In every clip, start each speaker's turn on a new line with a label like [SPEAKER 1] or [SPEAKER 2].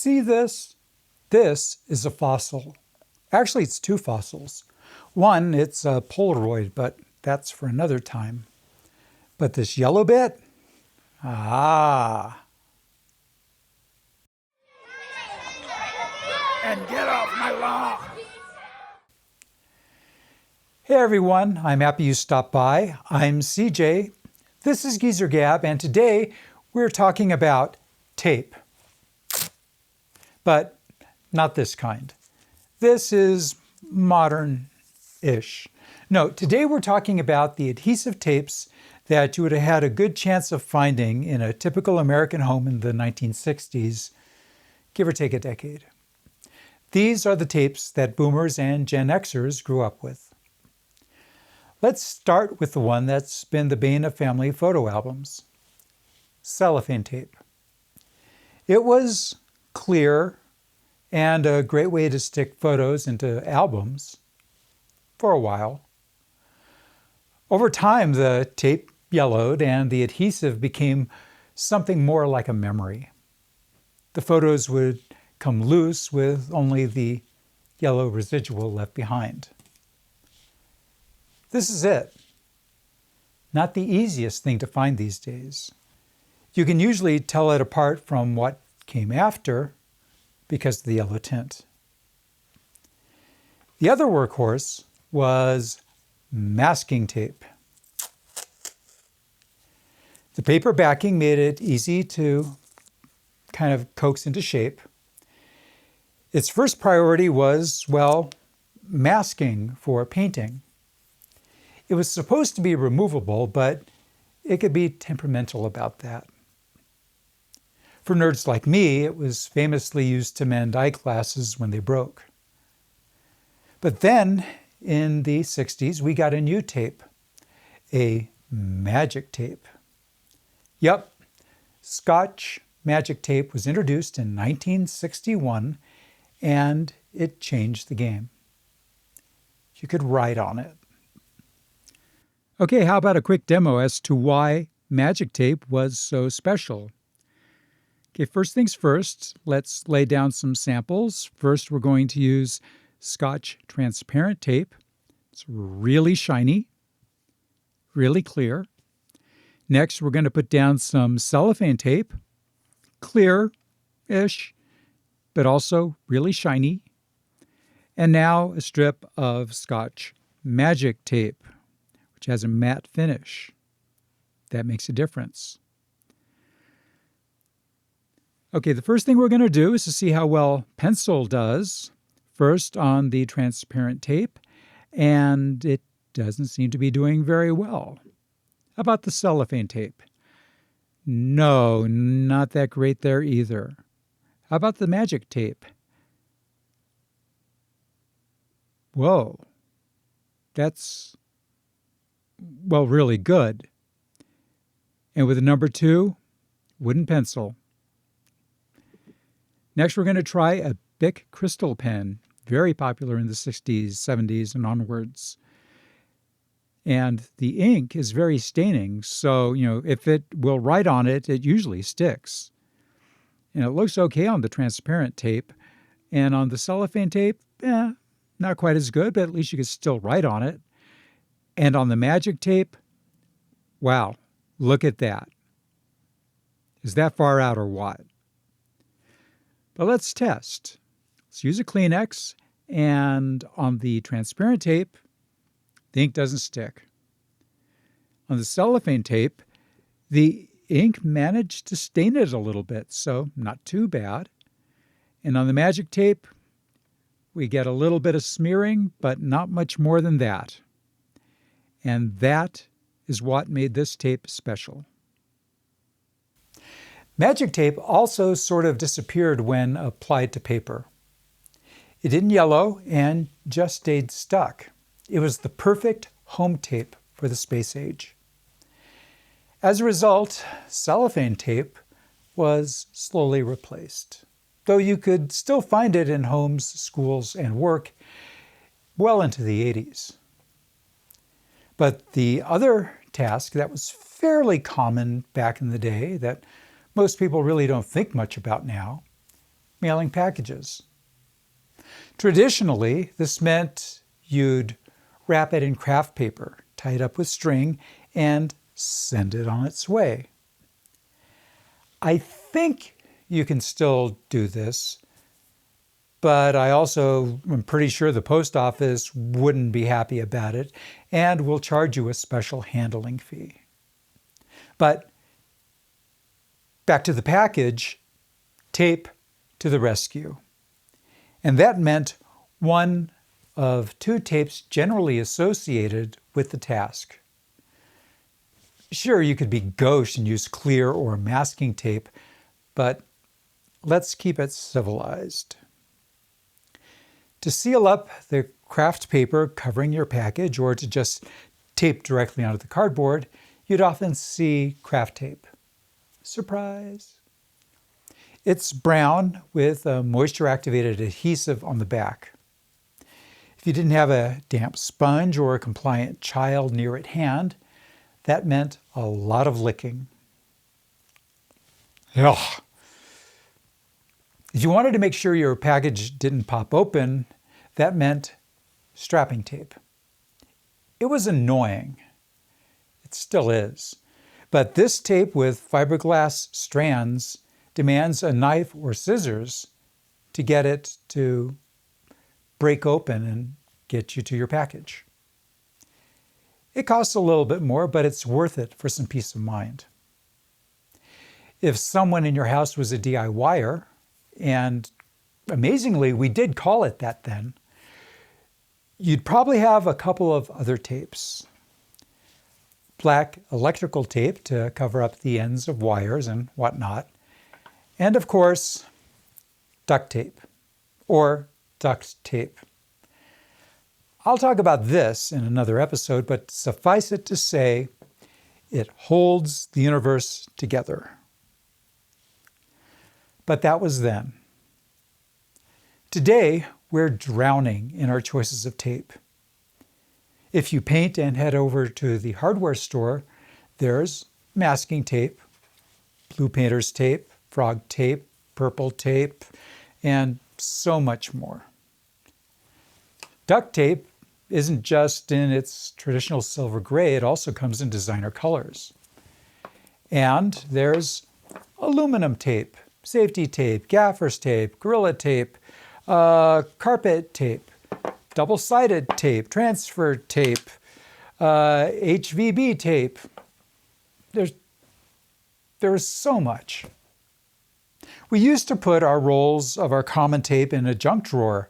[SPEAKER 1] See this? This is a fossil. Actually, it's two fossils. One, it's a Polaroid, but that's for another time. But this yellow bit? Ah. And get off my lawn! Hey everyone, I'm happy you stopped by. I'm CJ. This is Geezer Gab, and today we're talking about tape. But not this kind. This is modern-ish. No, today we're talking about the adhesive tapes that you would have had a good chance of finding in a typical American home in the 1960s, give or take a decade. These are the tapes that boomers and Gen Xers grew up with. Let's start with the one that's been the bane of family photo albums, cellophane tape. It was clear and a great way to stick photos into albums for a while. Over time, the tape yellowed and the adhesive became something more like a memory. The photos would come loose with only the yellow residual left behind. This is it. Not the easiest thing to find these days. You can usually tell it apart from what came after because of the yellow tint. The other workhorse was masking tape. The paper backing made it easy to kind of coax into shape. Its first priority was, well, masking for painting. It was supposed to be removable, but it could be temperamental about that. For nerds like me, it was famously used to mend eyeglasses when they broke. But then, in the 60s, we got a new tape, a magic tape. Yep, Scotch Magic Tape was introduced in 1961, and it changed the game. You could write on it. Okay, how about a quick demo as to why magic tape was so special? Okay, first things first, let's lay down some samples. First, we're going to use Scotch transparent tape. It's really shiny, really clear. Next, we're going to put down some cellophane tape, clear-ish, but also really shiny. And now a strip of Scotch Magic Tape, which has a matte finish. That makes a difference. Okay, the first thing we're going to do is to see how well pencil does. First on the transparent tape, and it doesn't seem to be doing very well. How about the cellophane tape? No, not that great there either. How about the magic tape? Whoa, that's, well, really good. And with the number 2, wooden pencil. Next, we're going to try a Bic crystal pen, very popular in the 60s, 70s, and onwards. And the ink is very staining, so, if it will write on it, it usually sticks. And it looks okay on the transparent tape. And on the cellophane tape, not quite as good, but at least you can still write on it. And on the magic tape, wow, look at that. Is that far out or what? But let's test. Let's use a Kleenex, and on the transparent tape, the ink doesn't stick. On the cellophane tape, the ink managed to stain it a little bit, so not too bad. And on the magic tape, we get a little bit of smearing, but not much more than that. And that is what made this tape special. Magic tape also sort of disappeared when applied to paper. It didn't yellow and just stayed stuck. It was the perfect home tape for the space age. As a result, cellophane tape was slowly replaced, though you could still find it in homes, schools, and work well into the 80s. But the other task that was fairly common back in the day that most people really don't think much about now mailing packages. Traditionally, this meant you'd wrap it in kraft paper, tie it up with string, and send it on its way. I think you can still do this, but I also am pretty sure the post office wouldn't be happy about it and will charge you a special handling fee. But back to the package, tape to the rescue. And that meant one of two tapes generally associated with the task. Sure, you could be gauche and use clear or masking tape, but let's keep it civilized. To seal up the kraft paper covering your package or to just tape directly onto the cardboard, you'd often see kraft tape. Surprise! It's brown with a moisture-activated adhesive on the back. If you didn't have a damp sponge or a compliant child near at hand, that meant a lot of licking. Ugh. If you wanted to make sure your package didn't pop open, that meant strapping tape. It was annoying. It still is. But this tape with fiberglass strands demands a knife or scissors to get it to break open and get you to your package. It costs a little bit more, but it's worth it for some peace of mind. If someone in your house was a DIYer, and amazingly, we did call it that then, you'd probably have a couple of other tapes. Black electrical tape to cover up the ends of wires and whatnot. And of course, duct tape, or duct tape. I'll talk about this in another episode, but suffice it to say, it holds the universe together. But that was then. Today, we're drowning in our choices of tape. If you paint and head over to the hardware store, there's masking tape, blue painter's tape, frog tape, purple tape, and so much more. Duct tape isn't just in its traditional silver gray, it also comes in designer colors. And there's aluminum tape, safety tape, gaffer's tape, gorilla tape, carpet tape, double-sided tape, transfer tape, HVB tape. There's so much. We used to put our rolls of our common tape in a junk drawer,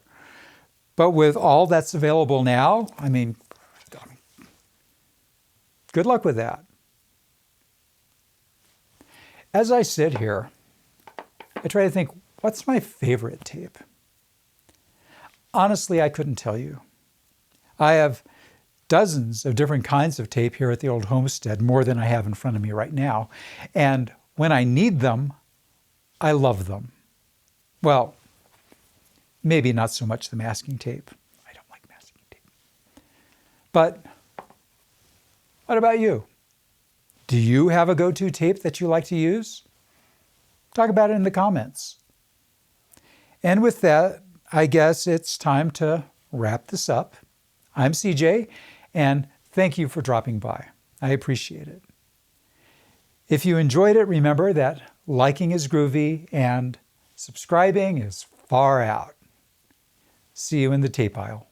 [SPEAKER 1] but with all that's available now, I mean, good luck with that. As I sit here, I try to think, what's my favorite tape? Honestly, I couldn't tell you. I have dozens of different kinds of tape here at the old homestead, more than I have in front of me right now. And when I need them, I love them. Well, maybe not so much the masking tape. I don't like masking tape. But what about you? Do you have a go-to tape that you like to use? Talk about it in the comments. And with that, I guess it's time to wrap this up. I'm CJ, and thank you for dropping by. I appreciate it. If you enjoyed it, remember that liking is groovy and subscribing is far out. See you in the tape aisle.